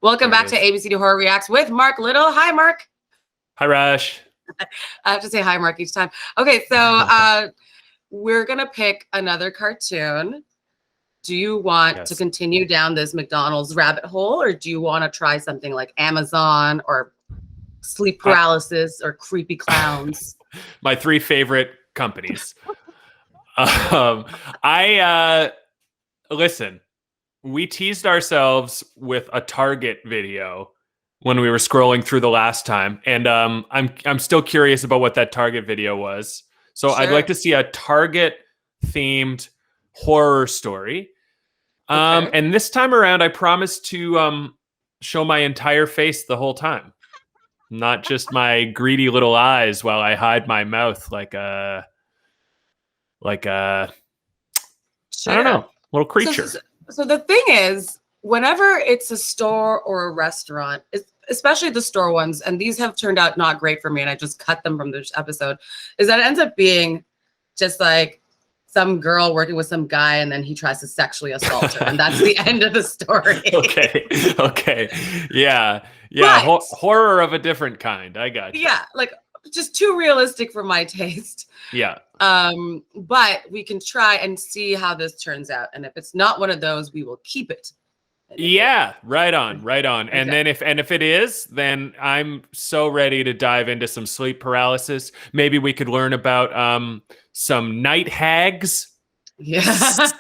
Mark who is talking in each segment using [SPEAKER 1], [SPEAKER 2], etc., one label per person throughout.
[SPEAKER 1] Welcome
[SPEAKER 2] There
[SPEAKER 1] back
[SPEAKER 2] it
[SPEAKER 1] to
[SPEAKER 2] is.
[SPEAKER 1] ABCD Horror Reacts with Mark Little. Hi, Mark.
[SPEAKER 2] Hi, Rush.
[SPEAKER 1] I have to say hi, Mark, each time. Okay, so we're going to pick another cartoon. Do you want to
[SPEAKER 2] Yes.
[SPEAKER 1] continue down this McDonald's rabbit hole, or do you want to try something like Amazon or sleep paralysis or creepy clowns?
[SPEAKER 2] My three favorite companies. I listen. We teased ourselves with a Target video when we were scrolling through the last time, and I'm still curious about what that Target video was. So I'd like to see a Target themed horror story.
[SPEAKER 1] Okay.
[SPEAKER 2] And this time around, I promise to show my entire face the whole time, not just my greedy little eyes while I hide my mouth like a I don't know, little creature.
[SPEAKER 1] So the thing is, whenever it's a store or a restaurant, especially the store ones, and these have turned out not great for me, and I just cut them from this episode, is that it ends up being just like some girl working with some guy, and then he tries to sexually assault her, and that's the end of the story.
[SPEAKER 2] Okay. Yeah.
[SPEAKER 1] But,
[SPEAKER 2] Horror of a different kind. I got you.
[SPEAKER 1] Yeah, like just too realistic for my taste.
[SPEAKER 2] Yeah.
[SPEAKER 1] But we can try and see how this turns out, and if it's not one of those, we will keep it.
[SPEAKER 2] Yeah, right on.
[SPEAKER 1] Okay.
[SPEAKER 2] And then if it is, then I'm so ready to dive into some sleep paralysis. Maybe we could learn about some night hags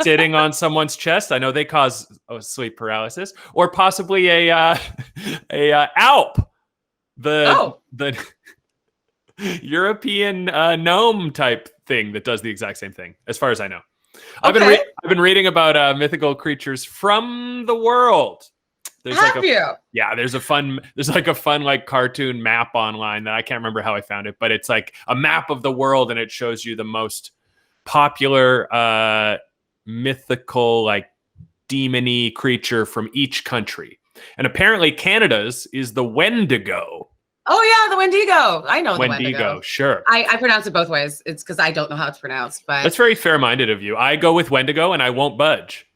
[SPEAKER 2] sitting on someone's chest. I know they cause sleep paralysis, or possibly a alp, the European gnome type thing that does the exact same thing, as far as I know. I've been reading about mythical creatures from the world. There's there's a fun like cartoon map online that I can't remember how I found it, but it's like a map of the world, and it shows you the most popular mythical, like, demony creature from each country. And apparently Canada's is the Wendigo.
[SPEAKER 1] Oh yeah, the Wendigo. I know the Wendigo.
[SPEAKER 2] Sure.
[SPEAKER 1] I pronounce it both ways. It's because I don't know how it's pronounced, but
[SPEAKER 2] that's very fair-minded of you. I go with Wendigo, and I won't budge.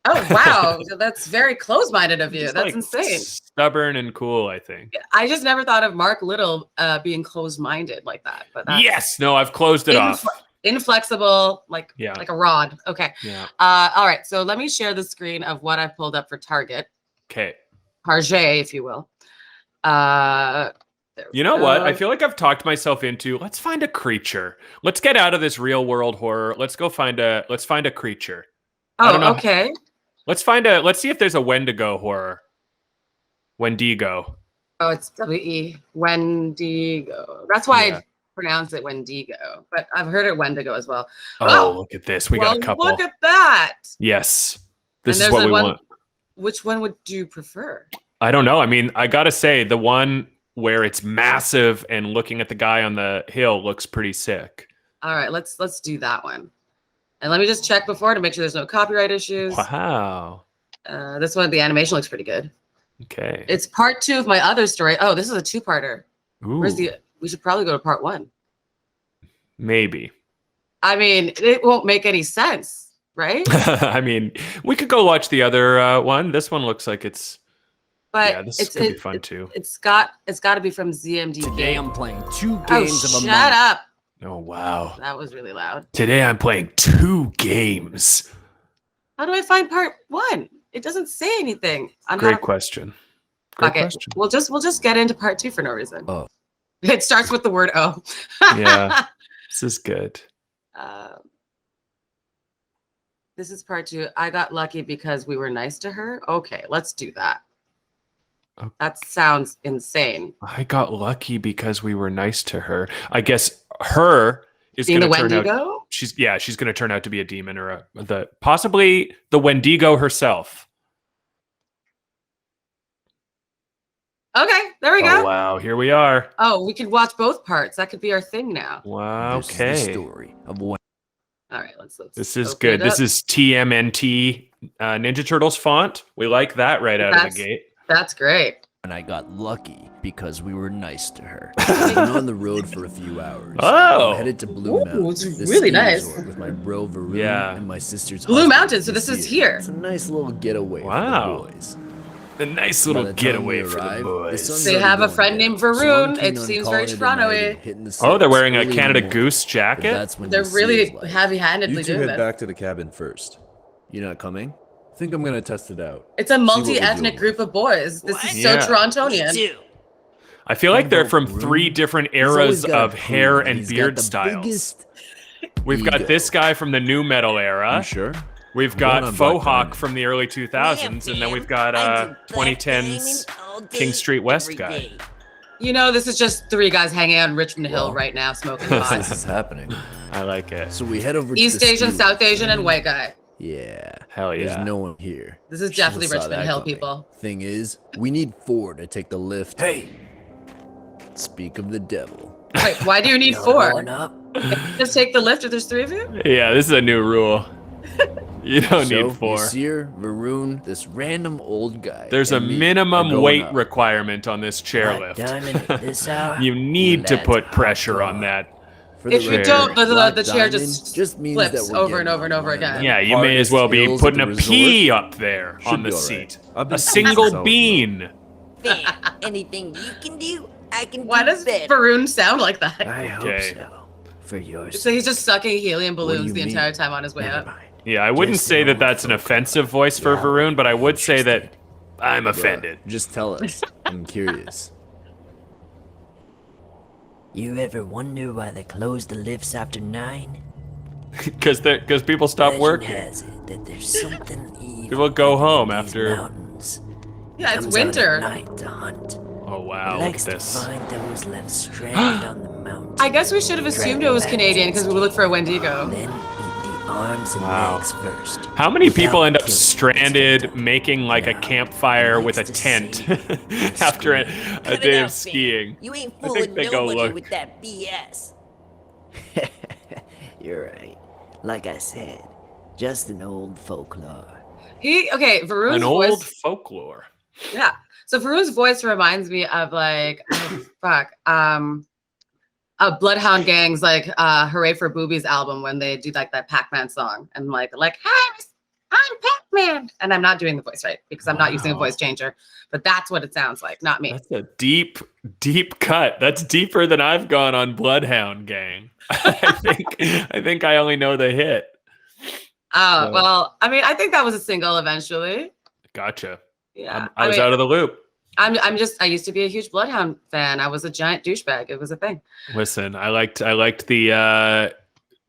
[SPEAKER 1] Oh wow, that's very close-minded of you. That's insane.
[SPEAKER 2] Stubborn and cool, I think.
[SPEAKER 1] I just never thought of Mark Little being close-minded like that. But
[SPEAKER 2] yes, no, I've closed it off.
[SPEAKER 1] Inflexible, like a rod. Okay.
[SPEAKER 2] Yeah.
[SPEAKER 1] All right. So let me share the screen of what I've pulled up for Target.
[SPEAKER 2] Okay.
[SPEAKER 1] Target, if you will.
[SPEAKER 2] You know what? I feel like I've talked myself into, let's find a creature. Let's get out of this real world horror. Let's find a creature.
[SPEAKER 1] Oh, I don't know. Okay.
[SPEAKER 2] Let's see if there's a Wendigo horror. Wendigo.
[SPEAKER 1] Oh, it's W-E. Wendigo. That's why I pronounce it Wendigo, but I've heard it Wendigo as well.
[SPEAKER 2] Oh, look at this. We got a couple.
[SPEAKER 1] Look at that.
[SPEAKER 2] Yes. This is what we want.
[SPEAKER 1] Which one would you prefer?
[SPEAKER 2] I don't know. I mean, I got to say, the one where it's massive and looking at the guy on the hill looks pretty sick.
[SPEAKER 1] All right, let's do that one. And let me just check before to make sure there's no copyright issues.
[SPEAKER 2] Wow.
[SPEAKER 1] This one, the animation looks pretty good.
[SPEAKER 2] Okay.
[SPEAKER 1] It's part 2 of my other story. Oh, this is a 2-parter.
[SPEAKER 2] Ooh.
[SPEAKER 1] We should probably go to part 1.
[SPEAKER 2] Maybe.
[SPEAKER 1] I mean, it won't make any sense, right?
[SPEAKER 2] I mean, we could go watch the other one. This one looks like it's...
[SPEAKER 1] But
[SPEAKER 2] yeah, this could be fun too.
[SPEAKER 1] It's got to be from ZMD.
[SPEAKER 3] Today I'm playing 2 games of a month.
[SPEAKER 1] Shut up.
[SPEAKER 2] Oh wow.
[SPEAKER 1] That was really loud.
[SPEAKER 2] Today I'm playing 2 games.
[SPEAKER 1] How do I find part 1? It doesn't say anything.
[SPEAKER 2] Great question. Great question.
[SPEAKER 1] We'll just get into part 2 for no reason. Oh. It starts with the word "oh."
[SPEAKER 2] Yeah. This is good.
[SPEAKER 1] This is part 2. I got lucky because we were nice to her. Okay, let's do that. Okay. That sounds insane.
[SPEAKER 2] I got lucky because we were nice to her. I guess her is going to turn out. She's going to turn out to be a demon, or possibly the Wendigo herself.
[SPEAKER 1] Okay, there we go.
[SPEAKER 2] Oh, wow, here we are.
[SPEAKER 1] Oh, we could watch both parts. That could be our thing now.
[SPEAKER 2] Wow. Okay.
[SPEAKER 3] This is the story of one.
[SPEAKER 1] All right, let's.
[SPEAKER 2] This is good. This is TMNT Ninja Turtles font. We like that right out of the gate.
[SPEAKER 1] That's great.
[SPEAKER 3] And I got lucky because we were nice to her. I've been on the road for a few hours.
[SPEAKER 2] Oh,
[SPEAKER 3] I'm headed to Blue Mountains.
[SPEAKER 1] It's really nice.
[SPEAKER 3] With my bro Varun and my sister's
[SPEAKER 1] Blue Mountains. So this is here.
[SPEAKER 3] It's a nice little getaway for the boys.
[SPEAKER 2] A nice little getaway for the boys.
[SPEAKER 1] They have a friend named Varoon. It seems very Toronto-y.
[SPEAKER 2] Oh, they're wearing a Canada Goose jacket?
[SPEAKER 1] They're really heavy-handedly
[SPEAKER 4] You two
[SPEAKER 1] doing
[SPEAKER 4] head
[SPEAKER 1] this.
[SPEAKER 4] back to the cabin first.
[SPEAKER 3] You're not coming?
[SPEAKER 4] I think I'm gonna test it out.
[SPEAKER 1] It's a
[SPEAKER 4] See what we're
[SPEAKER 1] multi-ethnic
[SPEAKER 4] doing.
[SPEAKER 1] group of boys. This is
[SPEAKER 2] Yeah.
[SPEAKER 1] so Torontonian.
[SPEAKER 2] I feel like they're from 3 different eras of hair and beard styles. We've got this guy from the new metal era.
[SPEAKER 4] You sure?
[SPEAKER 2] We've got Faux Hawk from the early 2000s, and then we've got 2010s King Street West guy.
[SPEAKER 1] You know, this is just 3 guys hanging out in Richmond Hill right now, smoking
[SPEAKER 3] This
[SPEAKER 1] pot.
[SPEAKER 3] is happening.
[SPEAKER 2] I like it.
[SPEAKER 3] So we head over to
[SPEAKER 1] East
[SPEAKER 3] the
[SPEAKER 1] Asian,
[SPEAKER 3] ski
[SPEAKER 1] South Asian, and white guy.
[SPEAKER 3] Yeah.
[SPEAKER 2] Hell yeah.
[SPEAKER 3] There's no one here.
[SPEAKER 1] This is
[SPEAKER 3] Should've
[SPEAKER 1] definitely
[SPEAKER 3] saw
[SPEAKER 1] Richmond
[SPEAKER 3] that
[SPEAKER 1] Hill
[SPEAKER 3] coming.
[SPEAKER 1] people.
[SPEAKER 3] Thing is, we need 4 to take the lift. Hey! Speak of the devil.
[SPEAKER 1] Wait, why do you need 4?
[SPEAKER 3] Going up?
[SPEAKER 1] Just take the lift if there's 3 of you?
[SPEAKER 2] Yeah, this is a new rule. You don't need 4.
[SPEAKER 3] Yasir, Varoon, this random old guy.
[SPEAKER 2] There's a
[SPEAKER 3] and me are
[SPEAKER 2] minimum
[SPEAKER 3] going
[SPEAKER 2] weight
[SPEAKER 3] up.
[SPEAKER 2] requirement on this chairlift.
[SPEAKER 3] Diamond at this hour.
[SPEAKER 2] You need to
[SPEAKER 3] Let's
[SPEAKER 2] put
[SPEAKER 3] hop
[SPEAKER 2] pressure on
[SPEAKER 3] on.
[SPEAKER 2] that.
[SPEAKER 3] For the
[SPEAKER 1] If you
[SPEAKER 2] chair.
[SPEAKER 1] don't,
[SPEAKER 3] Black
[SPEAKER 1] the chair
[SPEAKER 3] Diamond
[SPEAKER 1] just
[SPEAKER 3] means that
[SPEAKER 1] flips
[SPEAKER 3] we're
[SPEAKER 1] over and
[SPEAKER 3] getting
[SPEAKER 1] over and over
[SPEAKER 3] on one of
[SPEAKER 1] again.
[SPEAKER 3] the
[SPEAKER 2] Yeah, you may as well be
[SPEAKER 3] hardest hills
[SPEAKER 2] putting
[SPEAKER 3] at
[SPEAKER 2] a
[SPEAKER 3] the
[SPEAKER 2] pea up there
[SPEAKER 4] Should
[SPEAKER 2] on the
[SPEAKER 4] be all right.
[SPEAKER 2] seat.
[SPEAKER 4] I've been
[SPEAKER 2] A
[SPEAKER 4] seeing
[SPEAKER 2] single
[SPEAKER 4] myself,
[SPEAKER 2] bean.
[SPEAKER 5] Fam, anything you can do, I can
[SPEAKER 1] Why
[SPEAKER 5] do
[SPEAKER 1] does
[SPEAKER 5] better.
[SPEAKER 1] Varoon sound like that?
[SPEAKER 3] I hope
[SPEAKER 2] Okay.
[SPEAKER 3] so. For yours.
[SPEAKER 1] So he's just sucking helium
[SPEAKER 3] What do
[SPEAKER 1] balloons
[SPEAKER 3] you
[SPEAKER 1] the
[SPEAKER 3] mean?
[SPEAKER 1] entire time on his way
[SPEAKER 3] Never
[SPEAKER 1] up.
[SPEAKER 3] mind.
[SPEAKER 2] Yeah, I wouldn't
[SPEAKER 3] Just
[SPEAKER 2] say that
[SPEAKER 3] know
[SPEAKER 2] that's an
[SPEAKER 3] for
[SPEAKER 2] offensive voice for
[SPEAKER 3] Yeah.
[SPEAKER 2] Varoon, but I would say that I'm offended.
[SPEAKER 3] Just tell us. I'm curious.
[SPEAKER 5] You ever wonder why they close the lifts after 9?
[SPEAKER 2] Because people stop
[SPEAKER 5] Legend
[SPEAKER 2] working.
[SPEAKER 5] has it that there's something evil
[SPEAKER 2] People go home
[SPEAKER 5] in these
[SPEAKER 2] after.
[SPEAKER 5] mountains.
[SPEAKER 1] Yeah, it's
[SPEAKER 5] Comes out at
[SPEAKER 1] winter.
[SPEAKER 5] night to hunt.
[SPEAKER 2] Oh wow,
[SPEAKER 5] He
[SPEAKER 2] look
[SPEAKER 5] likes
[SPEAKER 2] at
[SPEAKER 5] to
[SPEAKER 2] this.
[SPEAKER 5] find those left stranded on the mountain.
[SPEAKER 1] I guess we should have assumed it was Canadian because we looked for a Wendigo.
[SPEAKER 5] Then eat the arms and
[SPEAKER 2] Wow.
[SPEAKER 5] legs first.
[SPEAKER 2] How many people
[SPEAKER 5] without
[SPEAKER 2] end up
[SPEAKER 5] killing
[SPEAKER 2] stranded making like a
[SPEAKER 5] Now,
[SPEAKER 2] campfire
[SPEAKER 5] he
[SPEAKER 2] with a
[SPEAKER 5] likes to
[SPEAKER 2] tent
[SPEAKER 5] sing
[SPEAKER 2] after a
[SPEAKER 5] Cut it
[SPEAKER 2] day
[SPEAKER 5] out,
[SPEAKER 2] of
[SPEAKER 5] fam.
[SPEAKER 2] skiing?
[SPEAKER 5] You ain't
[SPEAKER 2] I
[SPEAKER 5] fooling
[SPEAKER 2] think they go
[SPEAKER 5] nobody
[SPEAKER 2] look.
[SPEAKER 5] with that BS. You're right. Like I said, just an old folklore.
[SPEAKER 1] Varoon's
[SPEAKER 2] An old
[SPEAKER 1] voice.
[SPEAKER 2] folklore.
[SPEAKER 1] Yeah. So Varoon's voice reminds me of like, Bloodhound Gang's like "Hooray for Boobies" album when they do like that Pac-Man song and like "Hi, I'm Pac-Man," and I'm not doing the voice right because I'm not using a
[SPEAKER 2] Wow.
[SPEAKER 1] voice changer, but that's what it sounds like, not me.
[SPEAKER 2] That's a deep, deep cut. That's deeper than I've gone on Bloodhound Gang. I think I only know the hit.
[SPEAKER 1] Well, I mean, I think that was a single eventually.
[SPEAKER 2] Gotcha.
[SPEAKER 1] Yeah,
[SPEAKER 2] I was out of the loop.
[SPEAKER 1] I used to be a huge Bloodhound fan. I was a giant douchebag. It was a thing.
[SPEAKER 2] Listen, I liked the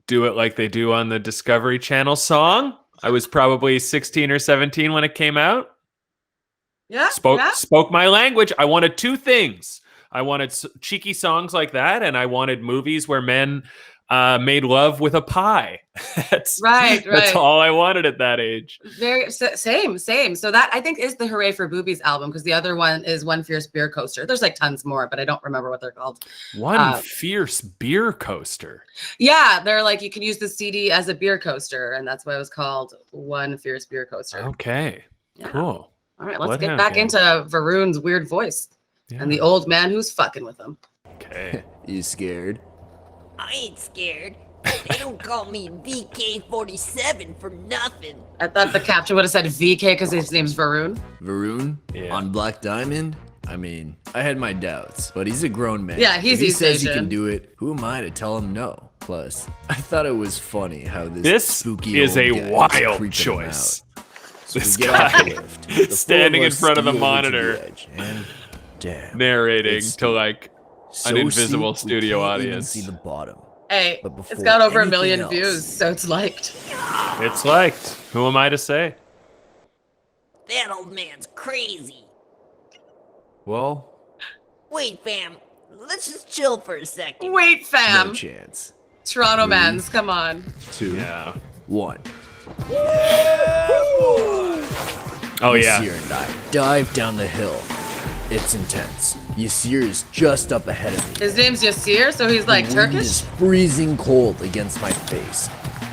[SPEAKER 2] "Do It Like They Do" on the Discovery Channel song. I was probably 16 or 17 when it came out.
[SPEAKER 1] Yeah.
[SPEAKER 2] Spoke my language. I wanted 2 things. I wanted cheeky songs like that, and I wanted movies where men made love with a pie. That's
[SPEAKER 1] Right.
[SPEAKER 2] That's all I wanted at that age.
[SPEAKER 1] Same. So that I think is the "Hooray for Boobies" album because the other one is "One Fierce Beer Coaster." There's like tons more, but I don't remember what they're called.
[SPEAKER 2] One fierce beer coaster.
[SPEAKER 1] Yeah, they're like you can use the CD as a beer coaster, and that's why it was called "One Fierce Beer Coaster."
[SPEAKER 2] Okay,
[SPEAKER 1] Yeah.
[SPEAKER 2] cool.
[SPEAKER 1] All right, let's get
[SPEAKER 2] Bloodhound
[SPEAKER 1] back
[SPEAKER 2] Gang.
[SPEAKER 1] into Varoon's weird voice
[SPEAKER 2] Yeah.
[SPEAKER 1] and the old man who's fucking with him.
[SPEAKER 2] Okay.
[SPEAKER 3] You scared?
[SPEAKER 5] I ain't scared. They don't call me VK47 for nothing.
[SPEAKER 1] I thought the caption would have said VK because his name's Varoon.
[SPEAKER 3] Varoon?
[SPEAKER 2] Yeah.
[SPEAKER 3] On Black Diamond? I mean, I had my doubts, but he's a grown man.
[SPEAKER 1] Yeah, he's
[SPEAKER 3] if he
[SPEAKER 1] East
[SPEAKER 3] says he
[SPEAKER 1] Asian.
[SPEAKER 3] can do it, who am I to tell him no? Plus, I thought it was funny how
[SPEAKER 2] This
[SPEAKER 3] spooky
[SPEAKER 2] is
[SPEAKER 3] old
[SPEAKER 2] a
[SPEAKER 3] guy was
[SPEAKER 2] wild
[SPEAKER 3] creeping him
[SPEAKER 2] choice.
[SPEAKER 3] out. So
[SPEAKER 2] This
[SPEAKER 3] we get off the
[SPEAKER 2] guy
[SPEAKER 3] lift. The four
[SPEAKER 2] standing
[SPEAKER 3] of
[SPEAKER 2] in
[SPEAKER 3] us
[SPEAKER 2] front of the
[SPEAKER 3] ski over to
[SPEAKER 2] monitor,
[SPEAKER 3] edge, and damn,
[SPEAKER 2] narrating
[SPEAKER 3] it's
[SPEAKER 2] to like
[SPEAKER 3] so
[SPEAKER 2] an invisible
[SPEAKER 3] steep, we
[SPEAKER 2] studio
[SPEAKER 3] can't even
[SPEAKER 2] audience.
[SPEAKER 3] see the bottom.
[SPEAKER 1] Hey,
[SPEAKER 3] But
[SPEAKER 1] it's
[SPEAKER 3] before
[SPEAKER 1] got over 1
[SPEAKER 3] anything
[SPEAKER 1] million
[SPEAKER 3] else-
[SPEAKER 1] views, so it's liked.
[SPEAKER 2] It's liked. Who am I to say?
[SPEAKER 5] That old man's crazy.
[SPEAKER 4] Well,
[SPEAKER 5] Wait, fam. Let's just chill for a second.
[SPEAKER 1] Wait,
[SPEAKER 3] No
[SPEAKER 1] fam.
[SPEAKER 3] chance.
[SPEAKER 1] Toronto mans, come on.
[SPEAKER 4] 2.
[SPEAKER 2] Yeah.
[SPEAKER 3] 1.
[SPEAKER 2] Oh yeah.
[SPEAKER 3] Yasir and I dive down the hill. It's intense. Yasir is just up ahead of me.
[SPEAKER 1] His name's Yasir, so he's like
[SPEAKER 3] The wind
[SPEAKER 1] Turkish?
[SPEAKER 3] is freezing cold against my face.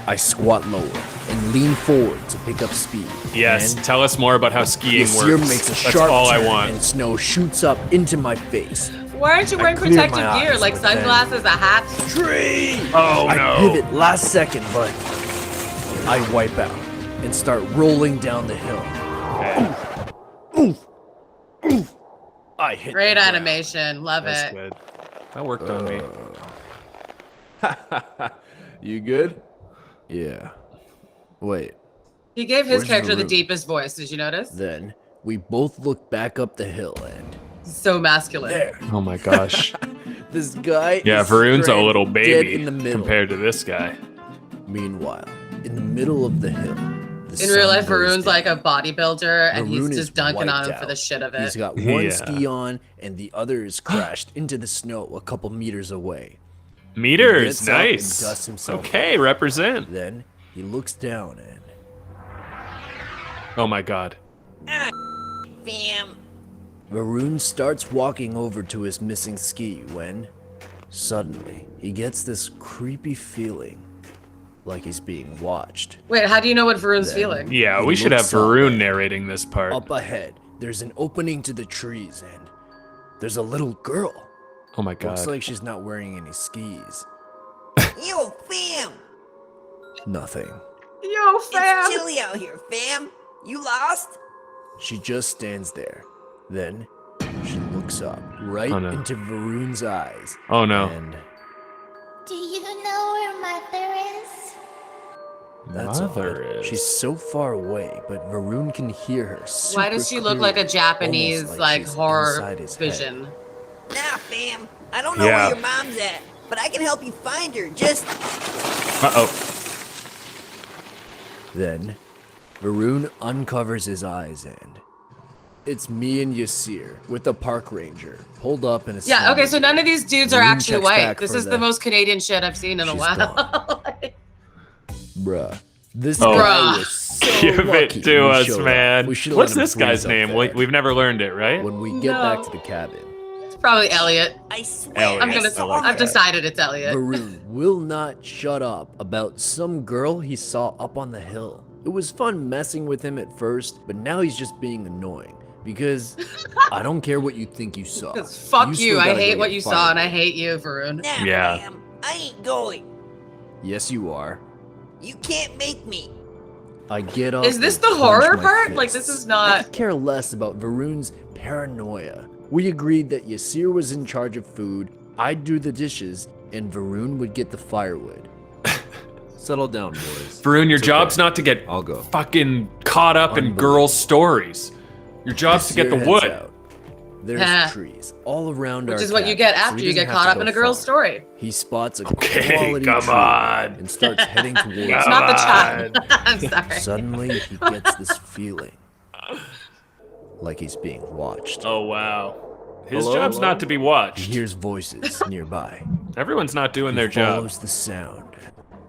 [SPEAKER 3] I squat lower and lean forward to pick up speed.
[SPEAKER 2] Yes.
[SPEAKER 3] And
[SPEAKER 2] Tell us more about how skiing
[SPEAKER 3] Yasir
[SPEAKER 2] works.
[SPEAKER 3] makes a
[SPEAKER 2] That's
[SPEAKER 3] sharp
[SPEAKER 2] all I
[SPEAKER 3] turn
[SPEAKER 2] want.
[SPEAKER 3] and snow shoots up into my face.
[SPEAKER 1] Why aren't you wearing
[SPEAKER 3] clear
[SPEAKER 1] protective
[SPEAKER 3] my
[SPEAKER 1] gear,
[SPEAKER 3] eyes,
[SPEAKER 1] like
[SPEAKER 3] but then-
[SPEAKER 1] sunglasses, a hat?
[SPEAKER 3] Tree!
[SPEAKER 2] Oh
[SPEAKER 3] I
[SPEAKER 2] no.
[SPEAKER 3] pivot last second, but I wipe out and start rolling down the hill.
[SPEAKER 2] Okay.
[SPEAKER 3] Oof! I hit
[SPEAKER 1] Great
[SPEAKER 3] the ground.
[SPEAKER 1] animation. Love
[SPEAKER 2] That's
[SPEAKER 1] it.
[SPEAKER 2] good. That worked on me.
[SPEAKER 4] You good?
[SPEAKER 3] Yeah. Wait.
[SPEAKER 1] He gave his
[SPEAKER 3] Where's
[SPEAKER 1] character the
[SPEAKER 3] Varun?
[SPEAKER 1] deepest voice. Did you notice?
[SPEAKER 3] Then we both look back up the hill and
[SPEAKER 1] So masculine.
[SPEAKER 3] there.
[SPEAKER 2] Oh my gosh.
[SPEAKER 3] This guy
[SPEAKER 2] Yeah,
[SPEAKER 3] is
[SPEAKER 2] Varun's a
[SPEAKER 3] stranded
[SPEAKER 2] little
[SPEAKER 3] dead
[SPEAKER 2] baby
[SPEAKER 3] in the middle.
[SPEAKER 2] compared to this guy.
[SPEAKER 3] Meanwhile, in the middle of the hill, the
[SPEAKER 1] In real
[SPEAKER 3] sun
[SPEAKER 1] life,
[SPEAKER 3] goes
[SPEAKER 1] Varun's like a
[SPEAKER 3] down.
[SPEAKER 1] bodybuilder, and he's
[SPEAKER 3] Varun is
[SPEAKER 1] just dunking on
[SPEAKER 3] wiped
[SPEAKER 1] him for the
[SPEAKER 3] out.
[SPEAKER 1] shit of it.
[SPEAKER 3] He's got one
[SPEAKER 2] Yeah.
[SPEAKER 3] ski on, and the other is crashed into the snow a couple meters away.
[SPEAKER 2] Meters,
[SPEAKER 3] Gets up and
[SPEAKER 2] nice.
[SPEAKER 3] dusts himself
[SPEAKER 2] Okay, represent.
[SPEAKER 3] Then he looks down and
[SPEAKER 2] Oh my god.
[SPEAKER 5] Fam.
[SPEAKER 3] Varun starts walking over to his missing ski when suddenly he gets this creepy feeling like he's being watched.
[SPEAKER 1] Wait, how do you know what Varun's
[SPEAKER 3] Then-
[SPEAKER 1] feeling?
[SPEAKER 2] Yeah,
[SPEAKER 3] He
[SPEAKER 2] we should have
[SPEAKER 3] looks up
[SPEAKER 2] Varun
[SPEAKER 3] and
[SPEAKER 2] narrating this part.
[SPEAKER 3] Up ahead, there's an opening to the trees and there's a little girl.
[SPEAKER 2] Oh my god.
[SPEAKER 3] Looks like she's not wearing any skis.
[SPEAKER 5] Yo, fam.
[SPEAKER 1] Yo,
[SPEAKER 3] Nothing.
[SPEAKER 5] It's
[SPEAKER 1] fam!
[SPEAKER 5] chilly out here, fam. You lost?
[SPEAKER 3] She just stands there. Then she looks up right
[SPEAKER 2] Oh, no.
[SPEAKER 3] into Varun's eyes.
[SPEAKER 2] Oh no.
[SPEAKER 3] And
[SPEAKER 6] Do you know where Mother is?
[SPEAKER 3] that's
[SPEAKER 2] Mother
[SPEAKER 3] odd.
[SPEAKER 2] is.
[SPEAKER 3] She's so far away, but Varun can hear her.
[SPEAKER 1] Why does she look like a
[SPEAKER 3] super
[SPEAKER 1] Japanese
[SPEAKER 3] clearly,
[SPEAKER 1] like
[SPEAKER 3] she's
[SPEAKER 1] horror
[SPEAKER 3] inside his head.
[SPEAKER 1] vision?
[SPEAKER 5] Nah, fam. I don't know
[SPEAKER 2] Yeah.
[SPEAKER 5] where your mom's at, but I can help you find her. Just
[SPEAKER 2] Uh-oh.
[SPEAKER 3] Then Varun uncovers his eyes and it's me and Yasir with the park ranger pulled up in a
[SPEAKER 1] Yeah, okay, so none of these dudes are
[SPEAKER 3] Varun
[SPEAKER 1] actually
[SPEAKER 3] checks
[SPEAKER 1] white.
[SPEAKER 3] back
[SPEAKER 1] This
[SPEAKER 3] for
[SPEAKER 1] is the most Canadian shit I've seen in a
[SPEAKER 3] She's
[SPEAKER 1] while.
[SPEAKER 3] Bruh. This
[SPEAKER 2] Oh.
[SPEAKER 3] guy
[SPEAKER 1] Bruh.
[SPEAKER 3] was so
[SPEAKER 2] Give
[SPEAKER 3] lucky
[SPEAKER 2] it to
[SPEAKER 3] when he
[SPEAKER 2] us,
[SPEAKER 3] showed up.
[SPEAKER 2] man.
[SPEAKER 3] We should've
[SPEAKER 2] What's
[SPEAKER 3] let him
[SPEAKER 2] this guy's
[SPEAKER 3] freeze up
[SPEAKER 2] name?
[SPEAKER 3] there.
[SPEAKER 2] We've never learned it, right?
[SPEAKER 3] When we get
[SPEAKER 1] No.
[SPEAKER 3] back to the cabin,
[SPEAKER 1] It's probably Elliot.
[SPEAKER 5] I swear.
[SPEAKER 2] Elliot.
[SPEAKER 1] I'm
[SPEAKER 5] I
[SPEAKER 1] gonna.
[SPEAKER 5] saw
[SPEAKER 2] like
[SPEAKER 5] her.
[SPEAKER 1] I've decided it's Elliot.
[SPEAKER 3] Varun will not shut up about some girl he saw up on the hill. It was fun messing with him at first, but now he's just being annoying. Because I don't care what you think you saw.
[SPEAKER 1] Because fuck you.
[SPEAKER 3] still
[SPEAKER 1] I
[SPEAKER 3] gotta
[SPEAKER 1] hate
[SPEAKER 3] go
[SPEAKER 1] what
[SPEAKER 3] get
[SPEAKER 1] you saw,
[SPEAKER 3] fired.
[SPEAKER 1] and I hate you, Varun.
[SPEAKER 5] Nah,
[SPEAKER 2] Yeah.
[SPEAKER 5] fam. I ain't going.
[SPEAKER 3] Yes, you are.
[SPEAKER 5] You can't make me.
[SPEAKER 3] I get up.
[SPEAKER 1] Is this
[SPEAKER 3] and
[SPEAKER 1] the
[SPEAKER 3] clench
[SPEAKER 1] horror
[SPEAKER 3] my
[SPEAKER 1] part? Like,
[SPEAKER 3] fists.
[SPEAKER 1] this is
[SPEAKER 3] I
[SPEAKER 1] not.
[SPEAKER 3] could care less about Varun's paranoia. We agreed that Yasir was in charge of food, I'd do the dishes, and Varun would get the firewood.
[SPEAKER 4] Settle down, boys.
[SPEAKER 2] Varun, your
[SPEAKER 4] It's
[SPEAKER 2] job's
[SPEAKER 4] okay.
[SPEAKER 2] not to get
[SPEAKER 4] I'll go.
[SPEAKER 2] fucking caught up in girls' stories. Your job's to get the
[SPEAKER 3] Yasir heads
[SPEAKER 2] wood.
[SPEAKER 3] out. There's trees all around our
[SPEAKER 1] Which is what you
[SPEAKER 3] cabin,
[SPEAKER 1] get
[SPEAKER 3] so
[SPEAKER 1] after
[SPEAKER 3] he
[SPEAKER 1] you
[SPEAKER 3] doesn't
[SPEAKER 1] get
[SPEAKER 3] have
[SPEAKER 1] caught
[SPEAKER 3] to
[SPEAKER 1] up
[SPEAKER 3] go
[SPEAKER 1] in a girl's
[SPEAKER 3] far.
[SPEAKER 1] story.
[SPEAKER 3] He spots a
[SPEAKER 2] Okay,
[SPEAKER 3] quality
[SPEAKER 2] come
[SPEAKER 3] tree
[SPEAKER 2] on.
[SPEAKER 3] and starts heading towards
[SPEAKER 1] It's
[SPEAKER 3] it.
[SPEAKER 1] not the
[SPEAKER 2] on.
[SPEAKER 1] child. I'm sorry.
[SPEAKER 3] Suddenly, he gets this feeling like he's being watched.
[SPEAKER 2] Oh wow. His
[SPEAKER 4] Hello?
[SPEAKER 2] job's not to be watched.
[SPEAKER 3] He hears voices nearby.
[SPEAKER 2] Everyone's not doing
[SPEAKER 3] He
[SPEAKER 2] their job.
[SPEAKER 3] follows the sound.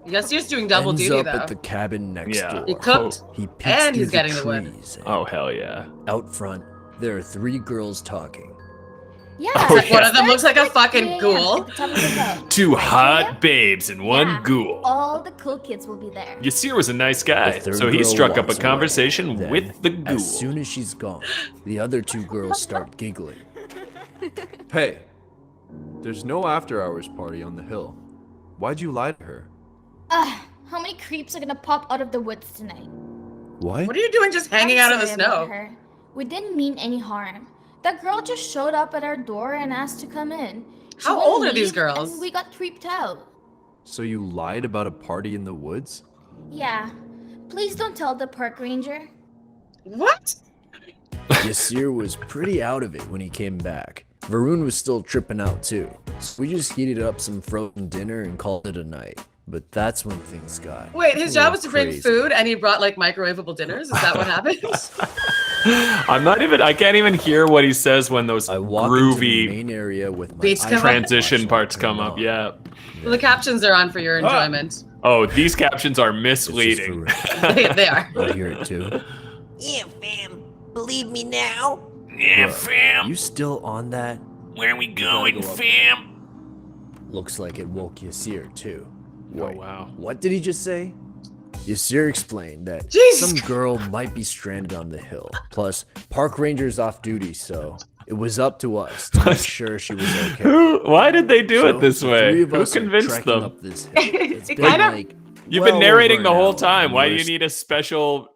[SPEAKER 1] Yes, he's doing double
[SPEAKER 3] ends
[SPEAKER 1] duty
[SPEAKER 3] up
[SPEAKER 1] though.
[SPEAKER 3] at the cabin next
[SPEAKER 2] Yeah.
[SPEAKER 3] door.
[SPEAKER 1] He cooked.
[SPEAKER 3] He peeks
[SPEAKER 1] And
[SPEAKER 3] through
[SPEAKER 1] he's getting the wood.
[SPEAKER 3] trees, and
[SPEAKER 2] Oh hell yeah.
[SPEAKER 3] out front, there are three girls talking.
[SPEAKER 6] Yeah.
[SPEAKER 2] Oh,
[SPEAKER 1] One of them
[SPEAKER 6] Starts
[SPEAKER 1] looks like a
[SPEAKER 6] at
[SPEAKER 1] fucking
[SPEAKER 6] 3 a.m.
[SPEAKER 1] ghoul.
[SPEAKER 6] at the top of the hill.
[SPEAKER 2] Two
[SPEAKER 6] Right
[SPEAKER 2] hot
[SPEAKER 6] here?
[SPEAKER 2] babes and one
[SPEAKER 6] Yeah.
[SPEAKER 2] ghoul.
[SPEAKER 6] All the cool kids will be there.
[SPEAKER 2] Yasir was a nice guy,
[SPEAKER 3] The third
[SPEAKER 2] so he
[SPEAKER 3] girl
[SPEAKER 2] struck up a
[SPEAKER 3] walks away.
[SPEAKER 2] conversation
[SPEAKER 3] Then,
[SPEAKER 2] with the ghoul.
[SPEAKER 3] As soon as she's gone, the other two girls start giggling.
[SPEAKER 4] Hey, there's no after-hours party on the hill. Why'd you lie to her?
[SPEAKER 6] How many creeps are gonna pop out of the woods tonight?
[SPEAKER 3] What?
[SPEAKER 1] What are you doing just hanging
[SPEAKER 6] I'm
[SPEAKER 1] out in the
[SPEAKER 6] sorry about
[SPEAKER 1] snow?
[SPEAKER 6] her. We didn't mean any harm. That girl just showed up at our door and asked to come in. She
[SPEAKER 1] How
[SPEAKER 6] wouldn't
[SPEAKER 1] old are these
[SPEAKER 6] leave,
[SPEAKER 1] girls?
[SPEAKER 6] And we got creeped out.
[SPEAKER 4] So you lied about a party in the woods?
[SPEAKER 6] Yeah. Please don't tell the park ranger.
[SPEAKER 1] What?
[SPEAKER 3] Yasir was pretty out of it when he came back. Varun was still tripping out too. So we just heated up some frozen dinner and called it a night. But that's when things got
[SPEAKER 1] Wait, his
[SPEAKER 3] a
[SPEAKER 1] job
[SPEAKER 3] little
[SPEAKER 1] was to bring
[SPEAKER 3] crazy.
[SPEAKER 1] food and he brought like microwavable dinners? Is that what happened?
[SPEAKER 2] I can't even hear what he says when those
[SPEAKER 3] I walked into the
[SPEAKER 2] groovy
[SPEAKER 3] main area with my
[SPEAKER 1] Beats come up.
[SPEAKER 2] transition parts come up. Yeah.
[SPEAKER 1] Well, the captions are on for your enjoyment.
[SPEAKER 2] Oh, these captions are
[SPEAKER 3] It's just
[SPEAKER 2] misleading.
[SPEAKER 3] for-
[SPEAKER 1] They are.
[SPEAKER 3] I hear it too.
[SPEAKER 5] Yeah, fam. Believe me now?
[SPEAKER 2] Yeah,
[SPEAKER 3] Bruh,
[SPEAKER 2] fam.
[SPEAKER 3] You still on that?
[SPEAKER 2] Where we going,
[SPEAKER 4] go up.
[SPEAKER 2] fam?
[SPEAKER 3] Looks like it woke Yasir too.
[SPEAKER 2] Oh
[SPEAKER 3] Wait,
[SPEAKER 2] wow.
[SPEAKER 3] what did he just say? Yasir explained that
[SPEAKER 1] Jesus
[SPEAKER 3] some girl might be stranded on the hill. Plus, park ranger's off duty, so it was up to us to make sure she was okay.
[SPEAKER 2] Why did they do
[SPEAKER 3] So,
[SPEAKER 2] it this
[SPEAKER 3] the
[SPEAKER 2] way?
[SPEAKER 3] three of
[SPEAKER 2] Who
[SPEAKER 3] us are
[SPEAKER 2] convinced
[SPEAKER 3] trekking
[SPEAKER 2] them?
[SPEAKER 3] Up this hill. It's
[SPEAKER 1] It
[SPEAKER 3] been
[SPEAKER 1] kind of-
[SPEAKER 3] like
[SPEAKER 2] You've
[SPEAKER 3] well
[SPEAKER 2] been narrating
[SPEAKER 3] over
[SPEAKER 2] the
[SPEAKER 3] an
[SPEAKER 2] whole
[SPEAKER 3] hour,
[SPEAKER 2] time.
[SPEAKER 3] and
[SPEAKER 2] Why do
[SPEAKER 3] we're
[SPEAKER 2] you need a special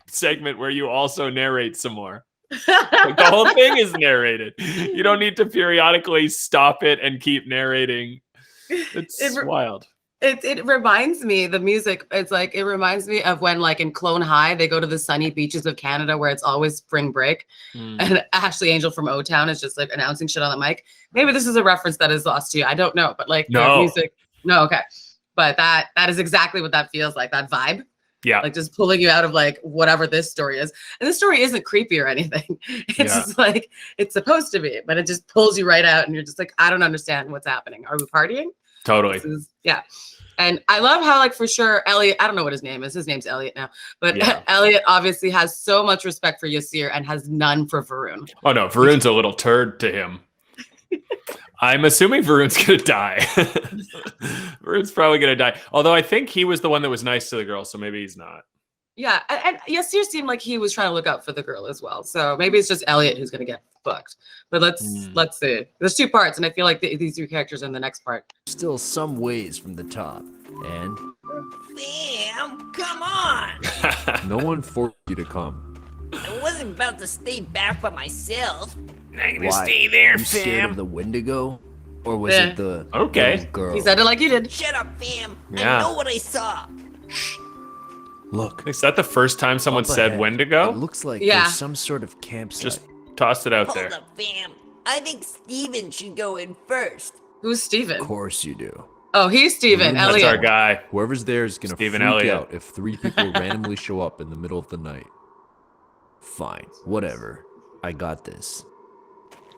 [SPEAKER 2] segment where you also narrate some more? Like, the whole thing is narrated. You don't need to periodically stop it and keep narrating. It's wild.
[SPEAKER 1] It reminds me, the music, it's like, it reminds me of when, like, in Clone High, they go to the sunny beaches of Canada where it's always spring break. And Ashley Angel from O-Town is just, like, announcing shit on the mic. Maybe this is a reference that is lost to you. I don't know. But, like, the music. No, okay. But that is exactly what that feels like, that vibe.
[SPEAKER 2] Yeah.
[SPEAKER 1] Like, just pulling you out of, like, whatever this story is. And this story isn't creepy or anything. It's just, like, it's supposed to be. But it just pulls you right out. And you're just like, I don't understand what's happening. Are we partying?
[SPEAKER 2] Totally.
[SPEAKER 1] Yeah. And I love how, like, for sure, Elliot, I don't know what his name is. His name's Elliot now. But Elliot obviously has so much respect for Yasir and has none for Varun.
[SPEAKER 2] Oh, no. Varun's a little turd to him. I'm assuming Varun's going to die. Varun's probably going to die. Although I think he was the one that was nice to the girl, so maybe he's not.
[SPEAKER 1] Yeah. And Yasir seemed like he was trying to look out for the girl as well. So maybe it's just Elliot who's going to get fucked. But let's see. There's 2 parts, and I feel like these 2 characters are in the next part.
[SPEAKER 3] Still some ways from the top, and
[SPEAKER 5] Fam, come on!
[SPEAKER 4] No one forced you to come.
[SPEAKER 5] I wasn't about to stay back by myself.
[SPEAKER 2] I'm gonna
[SPEAKER 3] why?
[SPEAKER 2] stay there,
[SPEAKER 3] You scared of the Wendigo, or was it the
[SPEAKER 2] Okay.
[SPEAKER 3] little girl?
[SPEAKER 1] He said it like you did.
[SPEAKER 5] Shut up, fam.
[SPEAKER 2] Yeah.
[SPEAKER 5] I know what I saw.
[SPEAKER 3] Look,
[SPEAKER 2] Is that the first time someone
[SPEAKER 3] up
[SPEAKER 2] said
[SPEAKER 3] ahead.
[SPEAKER 2] Wendigo?
[SPEAKER 3] It looks like
[SPEAKER 1] Yeah.
[SPEAKER 3] there's some sort of campsite.
[SPEAKER 2] Just tossed it out
[SPEAKER 5] Hold
[SPEAKER 2] there.
[SPEAKER 5] up, fam. I think Steven should go in first.
[SPEAKER 1] Who's Steven?
[SPEAKER 3] Of course you do.
[SPEAKER 1] Oh, he's Steven.
[SPEAKER 3] That's
[SPEAKER 2] That's
[SPEAKER 1] Elliot.
[SPEAKER 2] our guy.
[SPEAKER 4] Whoever's there is gonna
[SPEAKER 2] Stephen
[SPEAKER 4] freak
[SPEAKER 2] Elliott.
[SPEAKER 4] out if 3 people randomly show up in the middle of the night.
[SPEAKER 3] Fine, whatever. I got this.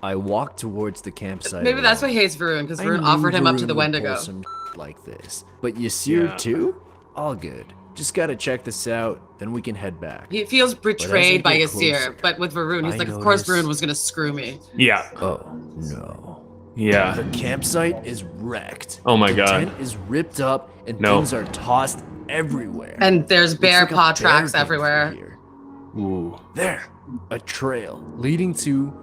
[SPEAKER 3] I walked towards the campsite.
[SPEAKER 1] Maybe that's why
[SPEAKER 3] alone.
[SPEAKER 1] he hates Varun, because
[SPEAKER 3] I
[SPEAKER 1] Varun
[SPEAKER 3] knew
[SPEAKER 1] offered him up to
[SPEAKER 3] Varun
[SPEAKER 1] the
[SPEAKER 3] would
[SPEAKER 1] Wendigo.
[SPEAKER 3] pull some like this. But Yasir
[SPEAKER 2] Yeah.
[SPEAKER 3] too? All good. Just gotta check this out, then we can head back.
[SPEAKER 1] He feels betrayed by
[SPEAKER 3] get
[SPEAKER 1] Yasir,
[SPEAKER 3] closer,
[SPEAKER 1] but with Varun, he's
[SPEAKER 3] I
[SPEAKER 1] like, of course
[SPEAKER 3] notice-
[SPEAKER 1] Varun was gonna screw me.
[SPEAKER 2] Yeah.
[SPEAKER 3] Oh, no.
[SPEAKER 2] Yeah.
[SPEAKER 3] The campsite is wrecked.
[SPEAKER 2] Oh my
[SPEAKER 3] the
[SPEAKER 2] God.
[SPEAKER 3] tent is ripped up and
[SPEAKER 2] No.
[SPEAKER 3] things are tossed everywhere.
[SPEAKER 1] And there's
[SPEAKER 3] Looks
[SPEAKER 1] bear
[SPEAKER 3] like a
[SPEAKER 1] paw
[SPEAKER 3] bear
[SPEAKER 1] tracks
[SPEAKER 3] came
[SPEAKER 1] everywhere.
[SPEAKER 3] through here.
[SPEAKER 2] Ooh.
[SPEAKER 3] There, a trail leading to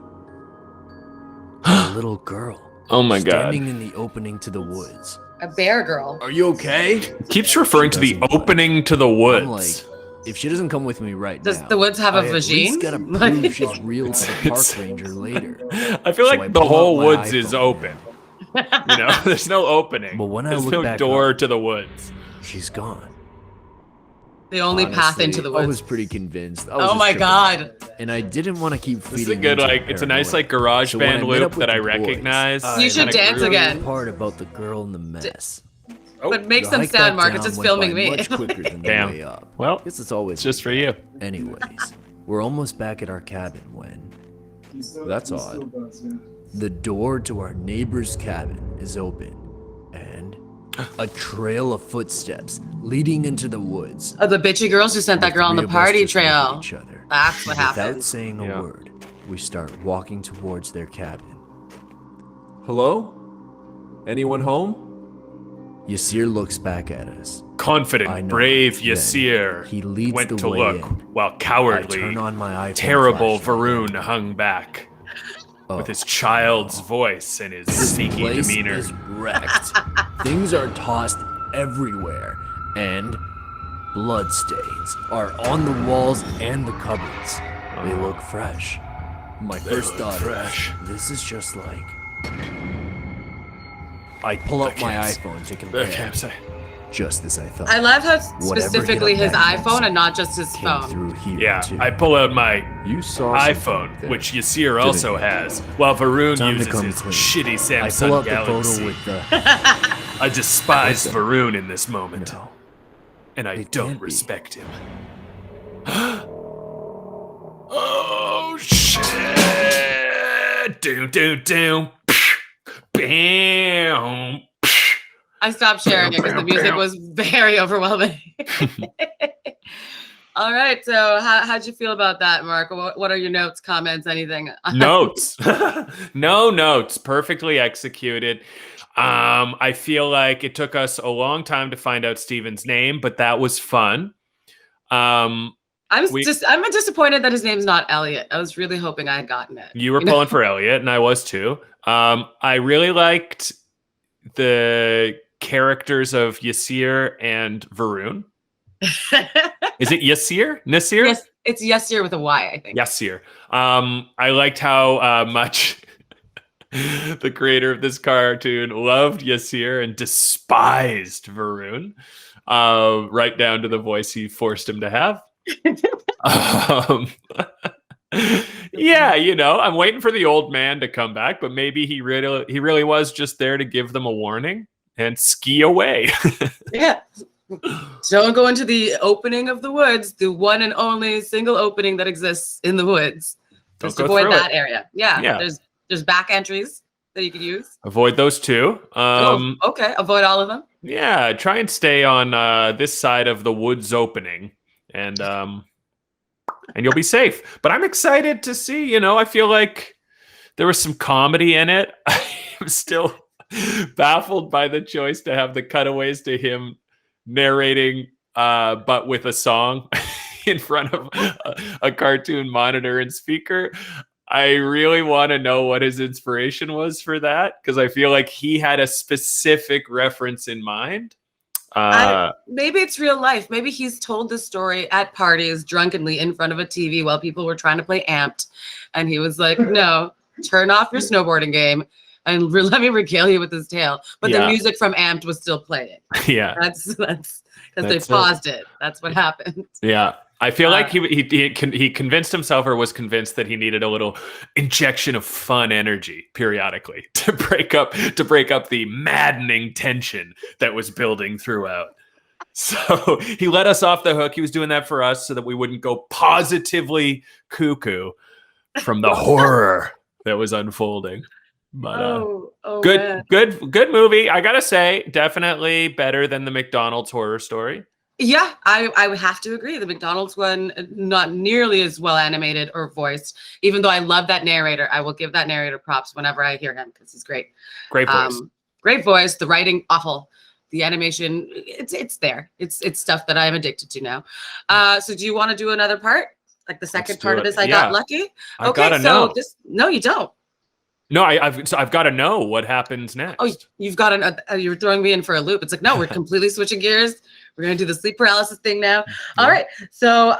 [SPEAKER 3] a little girl.
[SPEAKER 2] Oh my God.
[SPEAKER 3] Standing in the opening to the woods.
[SPEAKER 1] A bear girl.
[SPEAKER 3] Are you okay?
[SPEAKER 2] Keeps referring to the
[SPEAKER 3] Doesn't
[SPEAKER 2] opening to the
[SPEAKER 3] I'm
[SPEAKER 2] woods.
[SPEAKER 3] like, if she doesn't come with me right
[SPEAKER 1] Does
[SPEAKER 3] now,
[SPEAKER 1] the woods have a
[SPEAKER 3] I at least
[SPEAKER 1] vagine?
[SPEAKER 3] gotta prove she's real to the park ranger later.
[SPEAKER 2] I feel
[SPEAKER 3] So
[SPEAKER 2] like
[SPEAKER 3] I
[SPEAKER 2] the
[SPEAKER 3] pull
[SPEAKER 2] whole
[SPEAKER 3] out my
[SPEAKER 2] woods is
[SPEAKER 3] iPhone.
[SPEAKER 2] open. You know, there's no opening.
[SPEAKER 3] But when I
[SPEAKER 2] there's
[SPEAKER 3] look
[SPEAKER 2] no
[SPEAKER 3] back
[SPEAKER 2] door
[SPEAKER 3] up-
[SPEAKER 2] to the woods.
[SPEAKER 3] She's gone.
[SPEAKER 1] The only path
[SPEAKER 3] Honestly,
[SPEAKER 1] into the
[SPEAKER 3] I
[SPEAKER 1] woods.
[SPEAKER 3] was pretty convinced. I was
[SPEAKER 1] Oh
[SPEAKER 3] just
[SPEAKER 1] my
[SPEAKER 3] tripping
[SPEAKER 1] God.
[SPEAKER 3] out. And I didn't want to keep feeding
[SPEAKER 2] This is a good,
[SPEAKER 3] into
[SPEAKER 2] like, it's a nice, like,
[SPEAKER 3] paranoia.
[SPEAKER 2] garage
[SPEAKER 3] So when I
[SPEAKER 2] band
[SPEAKER 3] met
[SPEAKER 2] loop
[SPEAKER 3] up with
[SPEAKER 2] that I
[SPEAKER 3] the boys,
[SPEAKER 2] recognize.
[SPEAKER 3] I
[SPEAKER 1] You should
[SPEAKER 2] Kinda
[SPEAKER 1] dance
[SPEAKER 2] groovy.
[SPEAKER 1] again.
[SPEAKER 3] Part about the girl in the mess.
[SPEAKER 1] But make
[SPEAKER 3] The
[SPEAKER 1] some
[SPEAKER 3] hike
[SPEAKER 1] sound,
[SPEAKER 3] back
[SPEAKER 1] Mark.
[SPEAKER 3] down
[SPEAKER 1] It's just
[SPEAKER 3] went
[SPEAKER 1] filming
[SPEAKER 3] by
[SPEAKER 1] me.
[SPEAKER 3] Much quicker than the
[SPEAKER 2] Damn.
[SPEAKER 3] way up.
[SPEAKER 2] Well,
[SPEAKER 3] Guess it's always
[SPEAKER 2] it's just for you.
[SPEAKER 3] Anyways, we're almost back at our cabin when
[SPEAKER 4] That's odd.
[SPEAKER 3] the door to our neighbor's cabin is open and a trail of footsteps leading into the woods.
[SPEAKER 1] Oh, the bitchy girls who sent that girl on the
[SPEAKER 3] three of us
[SPEAKER 1] party
[SPEAKER 3] just look at
[SPEAKER 1] trail.
[SPEAKER 3] each other.
[SPEAKER 1] That's what
[SPEAKER 3] Without
[SPEAKER 1] happened.
[SPEAKER 3] saying a
[SPEAKER 2] Yeah.
[SPEAKER 3] word, we start walking towards their cabin.
[SPEAKER 4] Hello? Anyone home?
[SPEAKER 3] Yasir looks back at us. I
[SPEAKER 2] Confident,
[SPEAKER 3] know.
[SPEAKER 2] brave
[SPEAKER 3] Then
[SPEAKER 2] Yasir
[SPEAKER 3] he leads
[SPEAKER 2] went
[SPEAKER 3] the
[SPEAKER 2] to
[SPEAKER 3] way
[SPEAKER 2] look,
[SPEAKER 3] in.
[SPEAKER 2] while
[SPEAKER 3] I
[SPEAKER 2] cowardly,
[SPEAKER 3] turn on my iPhone
[SPEAKER 2] terrible
[SPEAKER 3] flashlight.
[SPEAKER 2] Varun hung back
[SPEAKER 3] Oh,
[SPEAKER 2] with his child's voice and his
[SPEAKER 3] this
[SPEAKER 2] sneaky
[SPEAKER 3] place
[SPEAKER 2] demeanor.
[SPEAKER 3] is wrecked. Things are tossed everywhere, and bloodstains are on the walls and the cupboards. They look fresh. My first
[SPEAKER 2] look
[SPEAKER 3] thought
[SPEAKER 2] fresh.
[SPEAKER 3] is, this is just like... I pull up my
[SPEAKER 2] camps-
[SPEAKER 3] iPhone to
[SPEAKER 2] The
[SPEAKER 3] compare,
[SPEAKER 2] campsite.
[SPEAKER 3] just as I thought.
[SPEAKER 1] I love how
[SPEAKER 3] Whatever
[SPEAKER 1] specifically
[SPEAKER 3] hit
[SPEAKER 1] his
[SPEAKER 3] up that
[SPEAKER 1] iPhone
[SPEAKER 3] campsite
[SPEAKER 1] and not just his
[SPEAKER 3] came
[SPEAKER 1] phone.
[SPEAKER 3] through here
[SPEAKER 2] Yeah,
[SPEAKER 3] too.
[SPEAKER 2] I pull out my
[SPEAKER 4] You saw
[SPEAKER 2] iPhone,
[SPEAKER 4] something there.
[SPEAKER 2] which Yasir
[SPEAKER 4] Didn't
[SPEAKER 2] also
[SPEAKER 4] you?
[SPEAKER 2] has, while Varun
[SPEAKER 3] Time to
[SPEAKER 2] uses
[SPEAKER 3] come
[SPEAKER 2] his
[SPEAKER 3] clean.
[SPEAKER 2] shitty
[SPEAKER 3] I
[SPEAKER 2] Samsung
[SPEAKER 3] pull out the
[SPEAKER 2] Galaxy.
[SPEAKER 3] photo with the...
[SPEAKER 2] I despise Varun in this moment,
[SPEAKER 3] No.
[SPEAKER 2] and I
[SPEAKER 3] it
[SPEAKER 2] don't
[SPEAKER 3] can't be.
[SPEAKER 2] respect him. Oh shit! Doom, doom, doom. Bam.
[SPEAKER 1] I stopped sharing it because the music was very overwhelming. All right. So how'd you feel about that, Mark? What are your notes, comments, anything?
[SPEAKER 2] Notes. No notes. Perfectly executed. I feel like it took us a long time to find out Steven's name, but that was fun.
[SPEAKER 1] I'm disappointed that his name's not Elliot. I was really hoping I had gotten it.
[SPEAKER 2] You were
[SPEAKER 1] know?
[SPEAKER 2] pulling for Elliot, and I was too. I really liked the characters of Yasir and Varun. Is it Yasir? Nasir?
[SPEAKER 1] Yes, it's Yasir with a Y, I think.
[SPEAKER 2] Yasir. I liked how much the creator of this cartoon loved Yasir and despised Varun, right down to the voice he forced him to have. Yeah, I'm waiting for the old man to come back, but maybe he really was just there to give them a warning and ski away.
[SPEAKER 1] Yeah. Don't go into the opening of the woods, the one and only single opening that exists in the woods. Just avoid that area. Yeah. There's back entries that you could use.
[SPEAKER 2] Avoid those too.
[SPEAKER 1] Okay. Avoid all of them.
[SPEAKER 2] Yeah, try and stay on this side of the woods opening, and you'll be safe. But I'm excited to see. I feel like there was some comedy in it. I'm still baffled by the choice to have the cutaways to him narrating, but with a song in front of a cartoon monitor and speaker. I really want to know what his inspiration was for that, because I feel like he had a specific reference in mind.
[SPEAKER 1] Maybe it's real life. Maybe he's told this story at parties drunkenly in front of a TV while people were trying to play Amped. And he was like, no, turn off your snowboarding game and let me regale you with this tale. But the music from Amped was still playing.
[SPEAKER 2] Yeah.
[SPEAKER 1] That's because they paused it. That's what happened.
[SPEAKER 2] Yeah. I feel like he convinced himself, or was convinced, that he needed a little injection of fun energy periodically to break up the maddening tension that was building throughout. So he let us off the hook. He was doing that for us so that we wouldn't go positively cuckoo from the horror that was unfolding. But good movie. I gotta say, definitely better than the McDonald's horror story.
[SPEAKER 1] Yeah, I would have to agree. The McDonald's one, not nearly as well animated or voiced, even though I love that narrator. I will give that narrator props whenever I hear him, because he's great.
[SPEAKER 2] Great voice.
[SPEAKER 1] Great voice. The writing, awful. The animation, it's there. It's stuff that I'm addicted to now. So do you want to do another part? Like the second part of this, I got lucky? No, you don't.
[SPEAKER 2] No, I've got to know what happens next.
[SPEAKER 1] Oh, you've got you're throwing me in for a loop. It's like, no, we're completely switching gears. We're going to do the sleep paralysis thing now. All right. So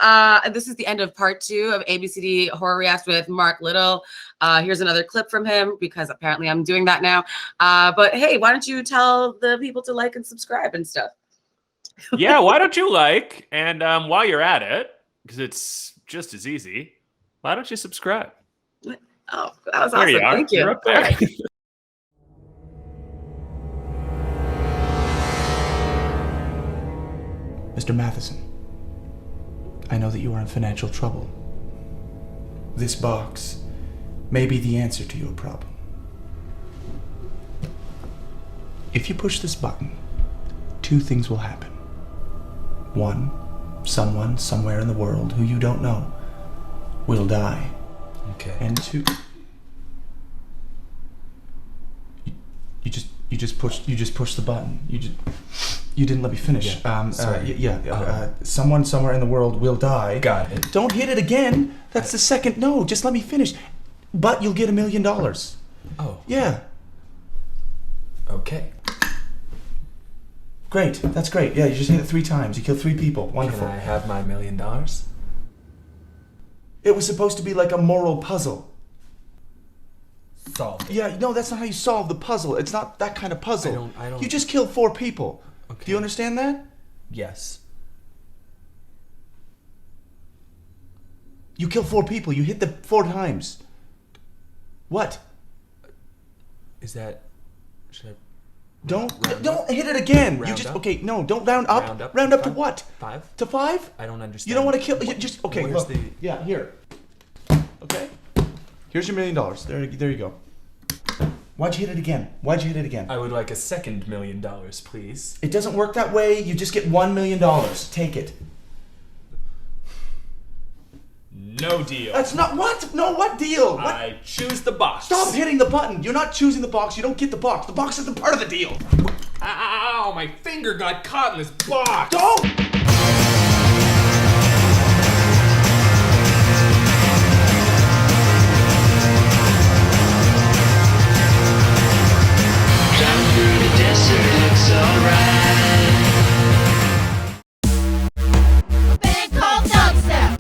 [SPEAKER 1] this is the end of part 2 of ABCD Horror Reacts with Mark Little. Here's another clip from him, because apparently I'm doing that now. But hey, why don't you tell the people to like and subscribe and stuff?
[SPEAKER 2] Yeah, why don't you like? And while you're at it, because it's just as easy, why don't you subscribe?
[SPEAKER 1] Oh, that was
[SPEAKER 2] there
[SPEAKER 1] awesome.
[SPEAKER 2] You are.
[SPEAKER 1] Thank you.
[SPEAKER 2] You're up there.
[SPEAKER 1] Right.
[SPEAKER 7] Mr. Matheson, I know that you are in financial trouble. This box may be the answer to your problem. If you push this button, 2 things will happen. 1, someone somewhere in the world who you don't know will die.
[SPEAKER 8] Okay.
[SPEAKER 7] And 2, you just pushed the button. You didn't let me finish. Someone somewhere in the world will die.
[SPEAKER 8] Got it.
[SPEAKER 7] Don't hit it again. That's the second. No, just let me finish. But you'll get $1 million.
[SPEAKER 8] Oh.
[SPEAKER 7] Yeah.
[SPEAKER 8] Okay.
[SPEAKER 7] Great. That's great. Yeah, you just hit it 3 times. You killed 3 people. Wonderful.
[SPEAKER 8] Can I have my $1 million?
[SPEAKER 7] It was supposed to be like a moral puzzle.
[SPEAKER 8] Solved.
[SPEAKER 7] Yeah, no, that's not how you solve the puzzle. It's not that kind of puzzle.
[SPEAKER 8] I don't.
[SPEAKER 7] You just killed 4 people.
[SPEAKER 8] Okay.
[SPEAKER 7] Do you understand that?
[SPEAKER 8] Yes.
[SPEAKER 7] You killed 4 people. You hit the 4 times. What?
[SPEAKER 8] Is that? Should I?
[SPEAKER 7] Don't
[SPEAKER 8] Round
[SPEAKER 7] hit it again.
[SPEAKER 8] Round
[SPEAKER 7] You just
[SPEAKER 8] up?
[SPEAKER 7] okay. No, don't round up.
[SPEAKER 8] Round up.
[SPEAKER 7] Round up to
[SPEAKER 8] 5?
[SPEAKER 7] what?
[SPEAKER 8] 5?
[SPEAKER 7] To 5?
[SPEAKER 8] I don't understand.
[SPEAKER 7] You don't want to kill. You just okay.
[SPEAKER 8] Where's
[SPEAKER 7] Look. Yeah, here. Okay. Here's your $1 million. There you go. Why'd you hit it again? Why'd you hit it again?
[SPEAKER 8] I would like a second $1 million, please.
[SPEAKER 7] It doesn't work that way. You just get $1 million. Take it.
[SPEAKER 2] No deal.
[SPEAKER 7] That's not what? No, what deal? What?
[SPEAKER 2] I choose the box.
[SPEAKER 7] Stop hitting the button. You're not choosing the box. You don't get the box. The box isn't part of the deal.
[SPEAKER 2] Ow, my finger got caught in this box.
[SPEAKER 7] Don't!